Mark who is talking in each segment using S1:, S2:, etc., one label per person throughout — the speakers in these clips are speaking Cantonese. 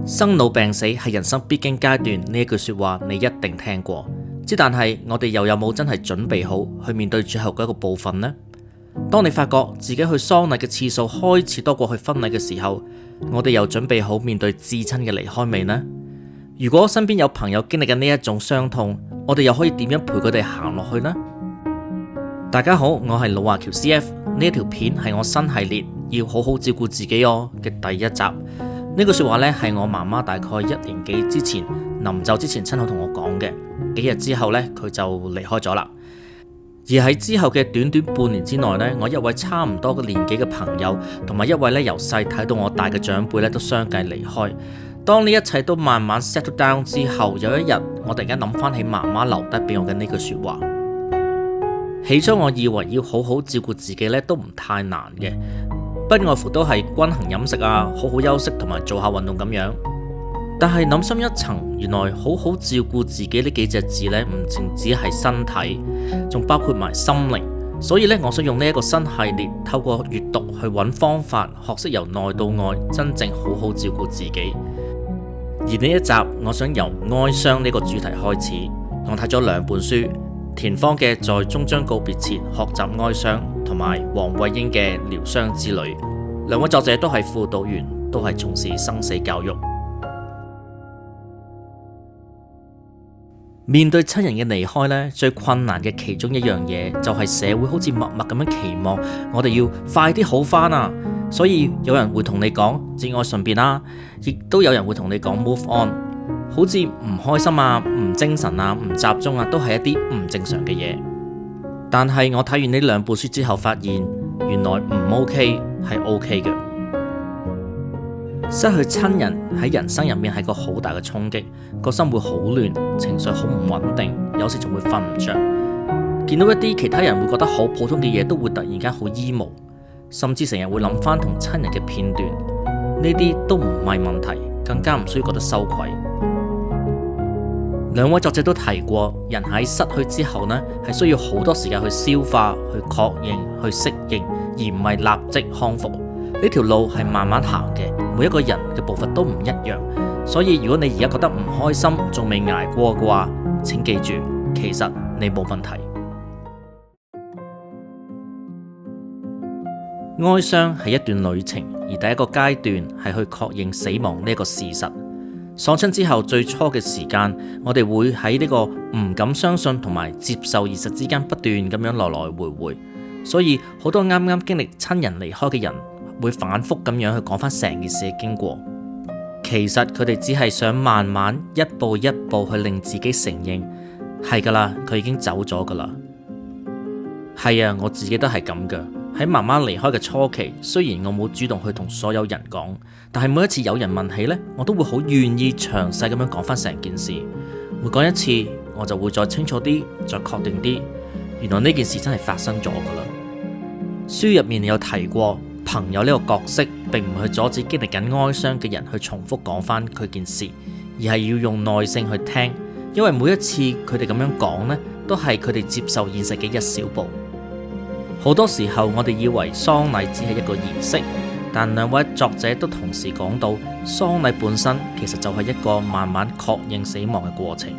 S1: 生老病死係人生必經階段，呢一句說話你一定聽過。但係我哋又有冇真係準備好去面對最後嗰一個部分呢？當你發覺自己去喪禮嘅次數開始多過去婚禮嘅時候，我哋又準備好面對至親嘅離開未呢？如果身邊有朋友經歷緊呢一種傷痛，我哋又可以點樣陪佢哋行落去呢？大家好，我係老華僑 CF， 呢一條片係我新系列要好好照顧自己嘅第一集。呢句說話呢，係我媽媽大概1年幾之前臨走之前親口同我講嘅，幾日之後呢，佢就離開咗啦。而喺之後嘅短短半年之內呢，我一位差唔多嘅年紀嘅朋友同埋一位呢由細睇到我大嘅長輩呢都相繼離開。當呢一切都慢慢 settle down 之後，有一日我突然間諗翻起媽媽留低俾我嘅呢句說話。起初我以為要好好照顧自己呢都唔太難嘅，不外乎都係均衡飲食啊，好好休息同埋做下運動咁樣。但係諗深一層，原來好好照顧自己呢幾隻字呢，唔淨止係身體，仲包括埋心靈。所以呢，我想用呢一個新系列，透過閱讀去揾方法，學識由內到外，真正好好照顧自己。而呢一集，我想由哀傷呢個主題開始。我睇咗2本書，田芳嘅在終將告別前學習哀傷，同埋黃慧英嘅療傷之旅。2位作者都係輔導員，都係從事生死教育。面對親人嘅離開呢，最困難嘅其中一樣嘢就係社會好似默默咁樣期望我哋要快啲好返啊！所以有人會同你講節哀順變啦，亦都有人會同你講 move on， 好似唔開心啊、唔精神啊、唔集中啊，都係一啲唔正常嘅嘢。但係我睇完呢2本書之後，發現原來唔 OK 係 OK 嘅。失去親人喺人生入面係個好大嘅衝擊，個心會好亂，情緒好唔穩定，有時仲會瞓唔着。見到一啲其他人會覺得好普通嘅嘢，都會突然間好 emo，甚至成日會諗翻同親人嘅片段，呢啲都唔係問題，更加唔需要覺得羞愧。2位作者都提過，人喺失去之後呢，係需要好多時間去消化、去確認、去適應，而唔係立即康復。呢條路係慢慢行嘅，每一個人嘅步伐都唔一樣，所以如果你而家覺得唔開心，仲未捱過嘅話，請記住，其實你冇問題。哀傷係一段旅程，而第一個階段係去確認死亡呢一個事實。喪親之後最初嘅時間，我哋會喺呢個唔敢相信同埋接受現實之間不斷咁樣來來回回，所以好多啱啱經歷親人離開嘅人會反覆咁樣去講翻成件事嘅經過。其實佢哋只係想慢慢一步一步去令自己承認係噶啦，佢已經走咗噶啦。係啊，我自己都係咁噶。喺媽媽離開嘅初期，雖然我冇主動去同所有人講，但係每一次有人問起呢，我都會好願意詳細咁樣講翻成件事。每講一次，我就會再清楚啲，再確定啲，原來呢件事真係發生咗噶啦。書入面有提過，朋友呢個角色並唔去阻止經歷緊哀傷嘅人去重複講翻佢件事，而係要用耐性去聽，因為每一次佢哋咁樣講呢，都係佢哋接受現實嘅一小步。好多時候我哋以為喪禮只係一個儀式，但2位作者都同時講到，喪禮本身其實就係一個慢慢確認死亡嘅過程，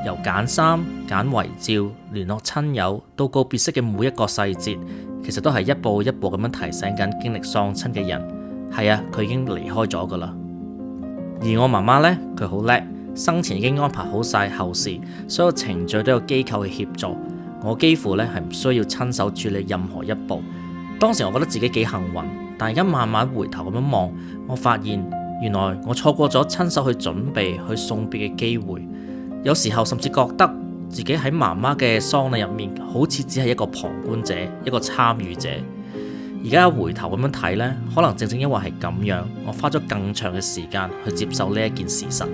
S1: 由揀衫、揀遺照、聯絡親友到告別式嘅每一個細節，其實都係一步一步咁樣提醒緊經歷喪親嘅人，係啊，佢已經離開咗噶啦。而我媽媽呢，佢好叻，生前已經安排好晒後事，所有程序都有機構去協助。我幾乎咧係唔需要親手處理任何一步。當時我覺得自己幾幸運，但而家慢慢回頭咁樣望，我發現原來我錯過咗親手去準備去送別嘅機會。有時候甚至覺得自己喺媽媽嘅喪禮入面，好似只係一個旁觀者，一個參與者。而家回頭咁樣睇呢，可能正正因為係咁樣，我花咗更長嘅時間去接受呢一件事實。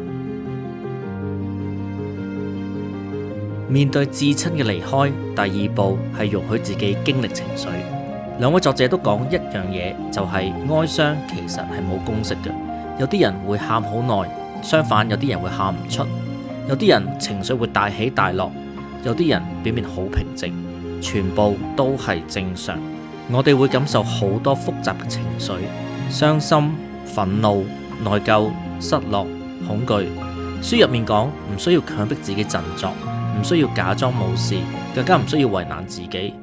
S1: 面對至親嘅離開，第2步係容許自己經歷情緒。2位作者都講一樣嘢，就係哀傷其實係冇公式嘅。有啲人會喊好耐，相反有啲人會喊唔出。有啲人情緒會大起大落，有啲人表面好平靜，全部都係正常。我哋會感受好多複雜嘅情緒，傷心、憤怒、內疚、失落、恐懼。書入面講唔需要強迫自己振作，唔需要假裝冇事，更加唔需要為難自己，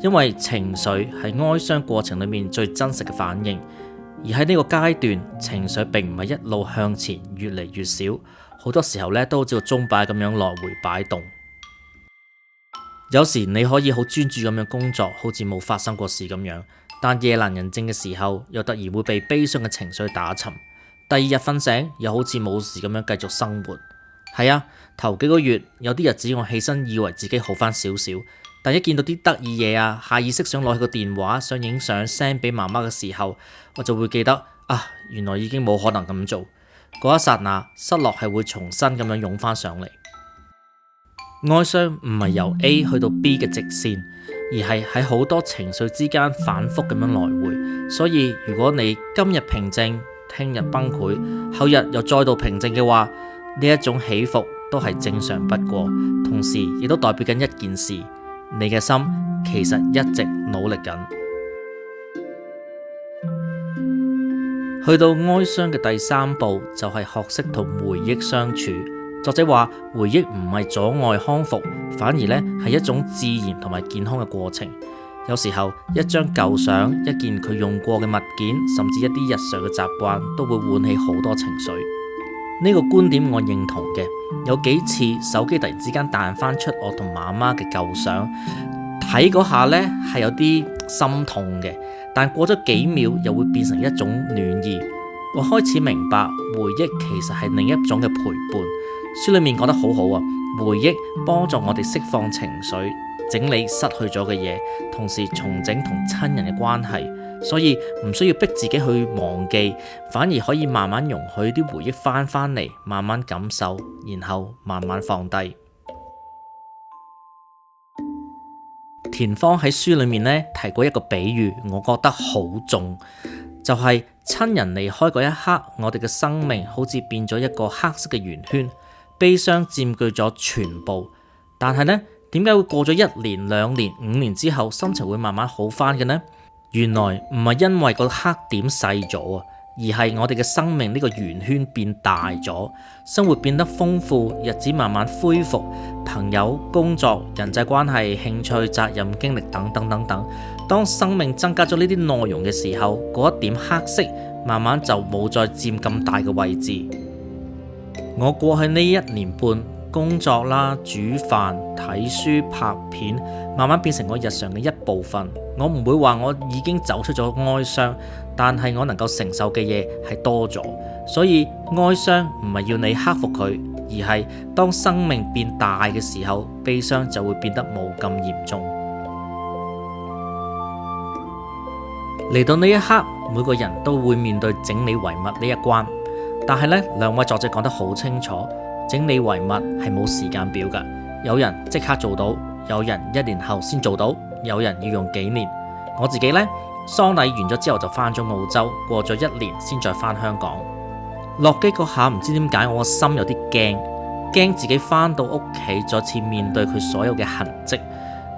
S1: 因為情緒係哀傷過程裏面最真實嘅反應。而喺呢個階段，情緒並唔係一路向前越嚟越少，好多時候呢都好似個鐘擺咁樣來回擺動。有時你可以好專注咁樣工作，好似冇發生過事咁樣，但夜闌人靜嘅時候，又突然會被悲傷嘅情緒打沉。第二日瞓醒，又好似冇事咁樣繼續生活。係啊，頭幾個月有啲日子我起身以為自己好翻少少，但一見到啲得意嘢啊，下意識想攞起個電話想影相 send 俾媽媽嘅時候，我就會記得啊，原來已經冇可能咁做。嗰一剎那，失落係會重新咁樣湧翻上嚟。哀傷唔係由 A 去到 B 嘅直線，而係喺好多情緒之間反覆咁樣來回。所以如果你今日平靜，聽日崩潰，後日又再度平靜嘅話，呢一種起伏都係正常不過，同時亦都代表緊一件事，你嘅心其實一直努力緊。去到哀傷嘅第三步，就係學識同回憶相處。作者話，回憶唔係阻礙康復，反而呢係一種自然同埋健康嘅過程。有時候一張舊相，一件佢用過嘅物件，甚至一啲日常嘅習慣，都會喚起好多情緒。呢個觀點我認同嘅。有幾次手機突然之間彈翻出我同媽媽嘅舊相，睇嗰下呢係有啲心痛嘅，但過咗幾秒又會變成一種暖意。我開始明白，回憶其實係另一種嘅陪伴。書裏面講得好好啊，回憶幫助我哋釋放情緒，整理失去咗嘅嘢，同時重整同親人嘅關係。所以唔需要逼自己去忘記，反而可以慢慢容許啲回憶翻嚟，慢慢感受，然後慢慢放低。田芳喺書裏面呢提過一個比喻，我覺得好重，就係親人離開嗰一刻，我哋嘅生命好似變咗一個黑色嘅圓圈，悲傷佔據咗全部。但係呢，點解會過咗1年、2年、5年之後，心情會慢慢好翻嘅呢？原來唔係因為個黑點細咗啊，而係我哋嘅生命呢個圓圈變大咗，生活變得豐富，日子慢慢恢復，朋友、工作、人際關係、興趣、責任、經歷等等等等。當生命增加咗呢啲內容嘅時候，嗰一點黑色慢慢就冇再佔咁大嘅位置。我過去呢1年半，工作啦、煮飯、睇書、拍片，慢慢變成我日常嘅一部分。我唔會話我已經走出咗哀傷，但係我能夠承受嘅嘢係多咗。所以哀傷唔係要你克服佢，而係當生命變大嘅時候，悲傷就會變得冇咁嚴重。嚟到呢一刻，每個人都會面對整理遺物呢一關。但係呢，2位作者講得好清楚，整理遺物係冇時間表㗎。有人即刻做到，有人1年後先做到，有人要用幾年。我自己呢，喪禮完咗之後就翻咗澳洲，過咗1年先再翻香港。落機嗰下唔知點解我個心有啲驚自己翻到屋企再次面對佢所有嘅痕跡。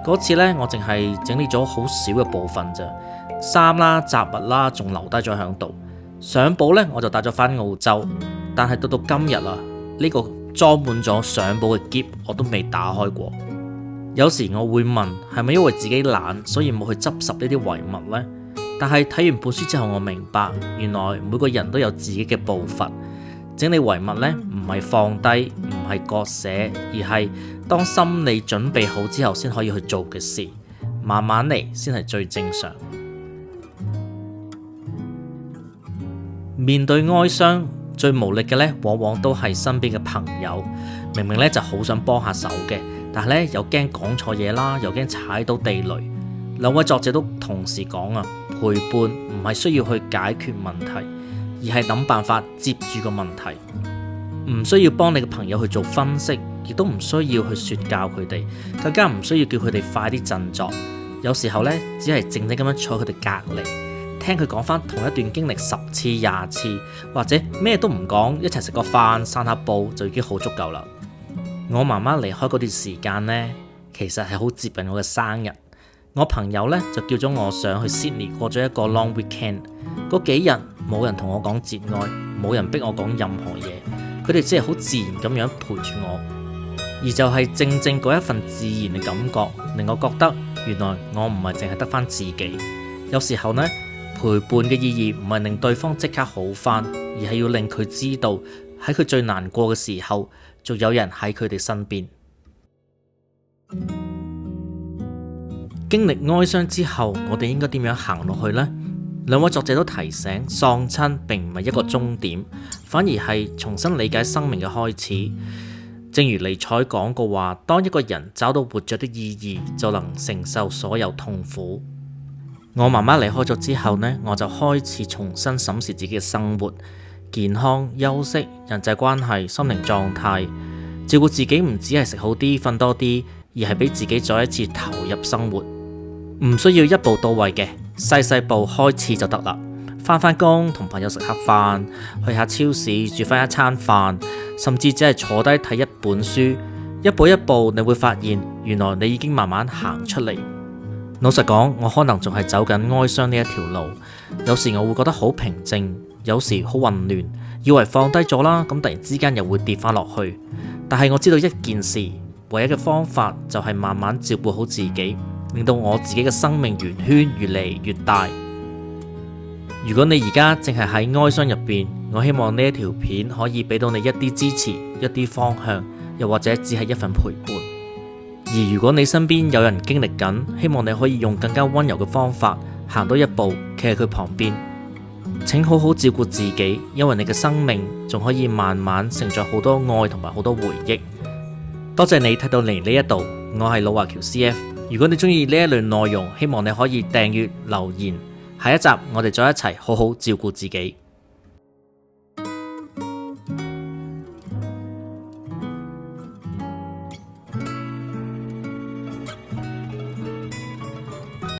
S1: 嗰次呢，我淨係整理咗好少嘅部分咋，衫啦、雜物啦，仲留低咗喺度。相簿呢，我就帶咗翻澳洲，但係到今日啊，呢個裝滿咗相簿嘅篋我都未打開過。有時我會問，係咪因為自己懶，所以冇去執拾呢啲遺物呢？但係睇完本書之後，我明白原來每個人都有自己嘅步伐。整理遺物呢，唔係放低，唔係割捨，而係當心理準備好之後先可以去做嘅事。慢慢嚟先係最正常。面對哀傷，最無力嘅呢，往往都係身邊嘅朋友。明明呢就好想幫下手嘅，但係呢又驚講錯嘢啦，又驚踩到地雷。2位作者都同時講啊，陪伴唔係需要去解決問題，而係諗辦法接住個問題。唔需要幫你嘅朋友去做分析，亦都唔需要去說教佢哋，更加唔需要叫佢哋快啲振作。有時候呢，只係靜靜咁樣坐佢哋隔離，聽佢講翻同一段經歷10次、20次，或者咩都唔講，一齊食個飯、散下步就已經好足夠啦。我媽媽離開嗰段時間呢，其實係好接近我嘅生日。我朋友呢，就叫咗我上去 Sydney 過咗一個 long weekend。嗰幾日冇人同我講節哀，冇人逼我講任何嘢，佢哋只係好自然咁樣陪住我。而就係正正嗰一份自然嘅感覺，令我覺得原來我唔係淨係得返自己。有時候呢，陪伴嘅意義唔係令對方即刻好返，而係要令佢知道喺佢最難過嘅時候，仲有人喺佢哋身邊。經歷哀傷之後，我哋應該點樣行落去呢？兩位作者都提醒，喪親並唔係一個終點，反而係重新理解生命嘅開始。正如尼采講過話，當一個人找到活着的意義，就能承受所有痛苦。我媽媽離開咗之後呢，我就開始重新審視自己嘅生活、健康、休息、人際關係、心靈狀態，照顧自己唔只係食好啲、瞓多啲，而係俾自己再一次投入生活。唔需要一步到位嘅，細細步開始就得啦。返工，同朋友食下飯，去下超市煮返一餐飯，甚至只係坐低睇一本書，一步一步你會發現，原來你已經慢慢行出嚟。老實講，我可能仲係走緊哀傷呢一條路，有時我會覺得好平靜，有時好混亂，以為放低咗啦，咁突然之間又會跌返落去。但係我知道一件事，唯一嘅方法就係慢慢照顧好自己，令到我自己嘅生命圓圈越嚟越大。如果你而家淨係喺哀傷入邊，我希望呢一條片可以俾到你一啲支持、一啲方向，又或者只係一份陪伴。而如果你身邊有人經歷緊，希望你可以用更加溫柔嘅方法行多一步，企喺佢旁邊。請好好照顧自己，因為你嘅生命仲可以慢慢承載好多愛同埋好多回憶。多謝你睇到嚟呢一度，我係老華僑 CF。如果你中意呢一類內容，希望你可以訂閱留言。下一集我哋再一齊好好照顧自己。